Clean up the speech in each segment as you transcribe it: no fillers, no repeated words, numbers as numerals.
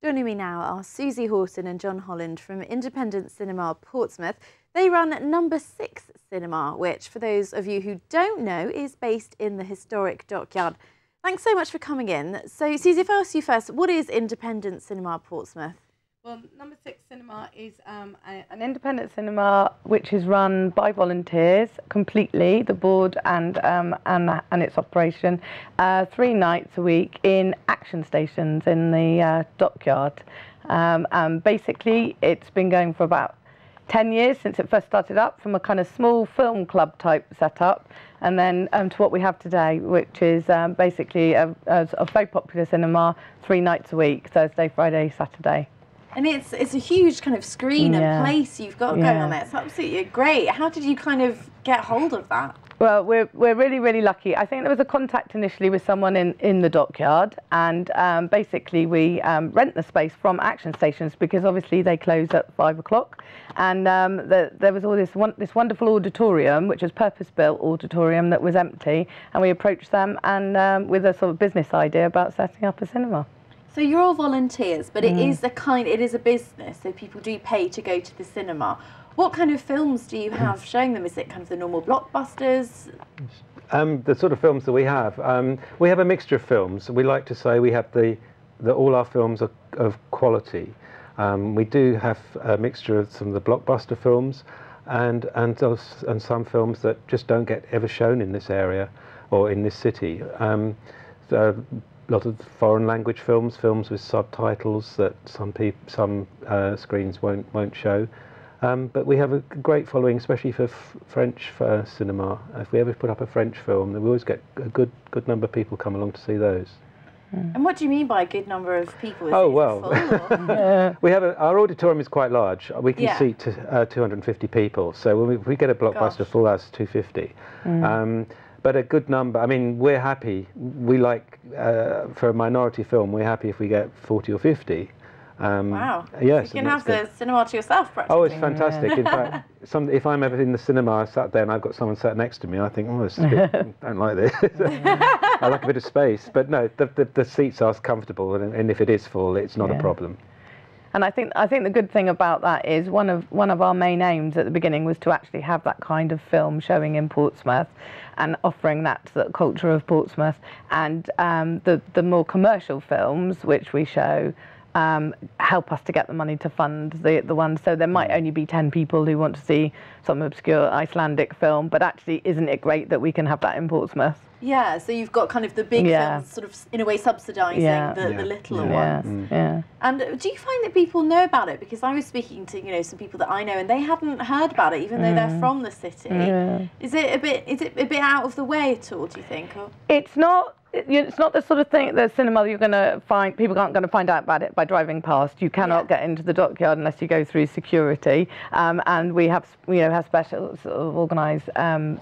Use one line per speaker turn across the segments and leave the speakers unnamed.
Joining me now are Suzy Horton and John Holland from Independent Cinema Portsmouth. They run No.6 Cinema, which, for those of you who don't know, is based in the historic dockyard. Thanks so much for coming in. So, Suzy, if I ask you first, what is Independent Cinema Portsmouth?
Well, No.6 Cinema is an independent cinema which is run by volunteers completely, the board and its operation, 3 nights a week in action stations in the dockyard. Basically, it's been going for about 10 years since it first started up, from a kind of small film club type setup, and then to what we have today, which is basically a very popular cinema 3 nights a week, Thursday, Friday, Saturday.
And it's a huge kind of screen and place you've got going on there. It's absolutely great. How did you kind of get hold of that?
Well, we're really lucky. I think there was a contact initially with someone in the dockyard, and basically we rent the space from action stations because obviously they close at 5 o'clock. And there was all this wonderful auditorium, which was purpose-built auditorium that was empty, and we approached them and with a sort of business idea about setting up a cinema.
So you're all volunteers, but it is a business, so people do pay to go to the cinema. What kind of films do you have showing them? Is it kind of the normal blockbusters?
The sort of films that we have a mixture of films. We like to say we have all our films are of quality. We do have a mixture of some of the blockbuster films and some films that just don't get ever shown in this area or in this city. A lot of foreign language films with subtitles that some screens won't show. But we have a great following, especially for French cinema. If we ever put up a French film, then we always get a good number of people come along to see those.
And what do you mean by a good number of people?
We have our auditorium is quite large. We can seat 250 people. So when we get a blockbuster full, that's 250. But a good number. I mean, we're happy. We like for a minority film, we're happy if we get 40 or 50.
Wow.
Yes.
You can have the cinema to yourself, practically.
Oh, it's fantastic. In fact, if I'm ever in the cinema, I sat there and I've got someone sat next to me, I think, oh, this is a bit, I don't like this. I like a bit of space. But no, the seats are comfortable, and if it is full, it's not a problem.
And I think the good thing about that is one of our main aims at the beginning was to actually have that kind of film showing in Portsmouth and offering that to the culture of Portsmouth. And the more commercial films which we show help us to get the money to fund the ones. So there might only be 10 people who want to see some obscure Icelandic film, but actually isn't it great that we can have that in Portsmouth?
Yeah, so you've got kind of the big films sort of in a way subsidising the littler ones.
Yeah.
And do you find that people know about it? Because I was speaking to some people that I know and they hadn't heard about it, even though they're from the city. Is it a bit out of the way at all, do you think? Or?
It's not. It's not the sort of thing, the cinema you're going to find, people aren't going to find out about it by driving past. You cannot get into the dockyard unless you go through security. And we have special sort of organised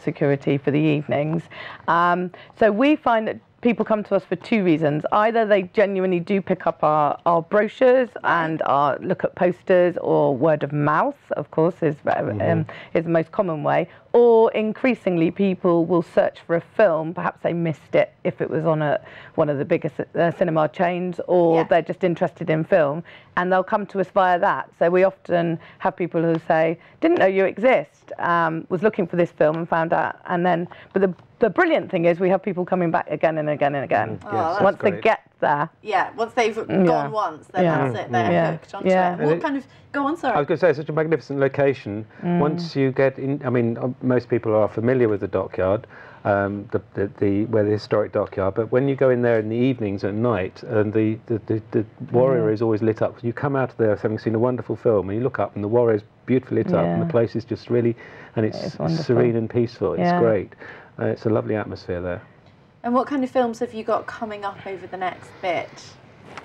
security for the evenings. So we find that people come to us for 2 reasons. Either they genuinely do pick up our brochures and look at posters, or word of mouth, of course, is the most common way. Or increasingly, people will search for a film. Perhaps they missed it if it was on one of the biggest cinema chains, or they're just interested in film, and they'll come to us via that. So we often have people who say, "Didn't know you exist. Was looking for this film and found out." And then, but the brilliant thing is we have people coming back again and again and again. Once they get there.
Yeah, once they've gone once, then that's it. They're hooked onto it. What kind of... Go on, sorry.
I was going to say, it's such a magnificent location. Once you get in, I mean, most people are familiar with the dockyard, where the historic dockyard, but when you go in there in the evenings at night, and the Warrior is always lit up. You come out of there having seen a wonderful film, and you look up and the Warrior is beautifully lit up, and the place is just really, and it's serene and peaceful. It's great. It's a lovely atmosphere there.
And what kind of films have you got coming up over the next bit?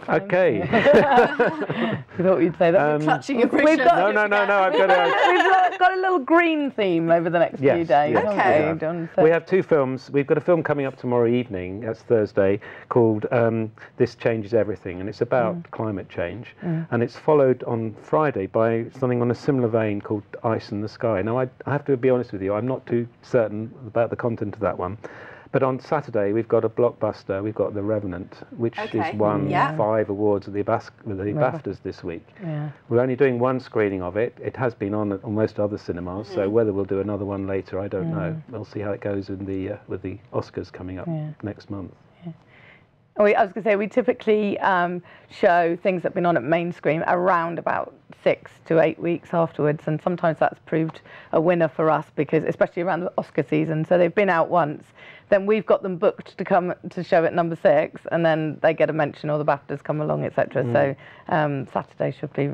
Okay.
You thought you'd say that.
Clutching your pressure.
We've got, no. We've got a little green theme over the next few days.
Okay.
We have 2 films. We've got a film coming up tomorrow evening. That's Thursday, called "This Changes Everything," and it's about climate change. And it's followed on Friday by something on a similar vein called "Ice in the Sky." Now, I have to be honest with you. I'm not too certain about the content of that one. But on Saturday, we've got a blockbuster. We've got The Revenant, which has won 5 awards at the BAFTAs this week.
Yeah.
We're only doing one screening of it. It has been on most other cinemas, so whether we'll do another one later, I don't know. We'll see how it goes in with the Oscars coming up next month.
I was going to say, we typically show things that have been on at main screen around about 6 to 8 weeks afterwards, and sometimes that's proved a winner for us, because especially around the Oscar season. So they've been out once, then we've got them booked to come to show at number 6, and then they get a mention, or the BAFTAs come along, etc. So Saturday should be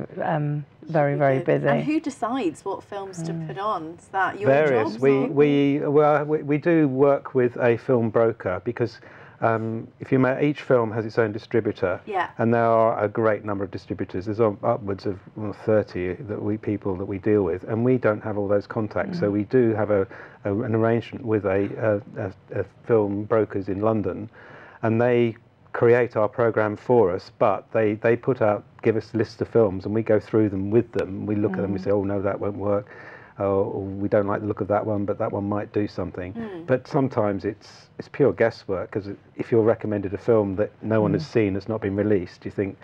very, very busy.
And who decides what films to put on? Is that your
Various.
job?
We do work with a film broker, because if you each film has its own distributor, and there are a great number of distributors. There's upwards of 30 people that we deal with, and we don't have all those contacts. So we do have an arrangement with a film brokers in London, and they create our program for us. But they give us lists of films, and we go through them with them. We look at them, we say, oh no, that won't work. Or we don't like the look of that one, but that one might do something. But sometimes it's pure guesswork, because if you're recommended a film that no one has seen, that's not been released, you think,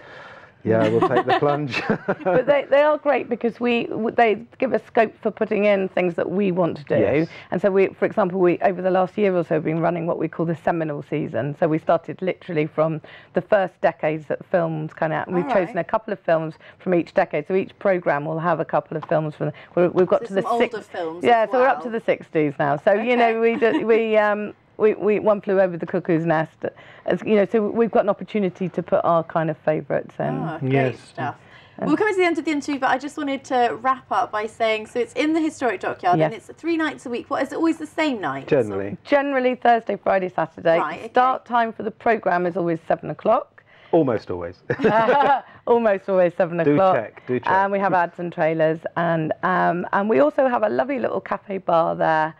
yeah, we'll take the plunge.
But they are great, because they give us scope for putting in things that we want to do.
Yes.
And so for example, over the last year or so, have been running what we call the seminal season. So we started literally from the first decades that films come out. And we've chosen a couple of films from each decade. So each programme will have a couple of films from. We've got to the
older films.
Yeah, so we're up to the 60s now. So you know, we One Flew Over the Cuckoo's Nest, you know, so we've got an opportunity to put our kind of favourites in.
Oh, great stuff. We're coming to the end of the interview, but I just wanted to wrap up by saying, so it's in the Historic Dockyard, and it's 3 nights a week. What, is it always the same night?
Generally Thursday, Friday, Saturday.
Right,
Start time for the programme is always 7 o'clock.
Almost always.
Almost always 7 o'clock.
Do check.
And we have ads and trailers, and we also have a lovely little cafe bar there,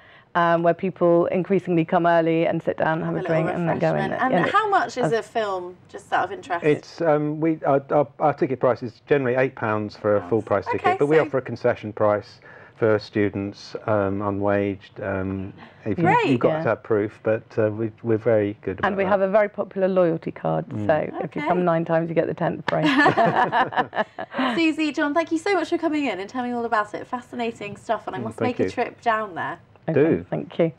where people increasingly come early and sit down and have a drink and then go in.
And how much is a film, just out of interest?
It's our ticket price is generally £8 for a full price ticket, but we offer a concession price for students, unwaged. You've got to have proof, but we're very good about
And we have a very popular loyalty card, so if you come 9 times, you get the 10th free.
Suzy, John, thank you so much for coming in and telling me all about it. Fascinating stuff, and I must make a trip down there.
Okay, thank you.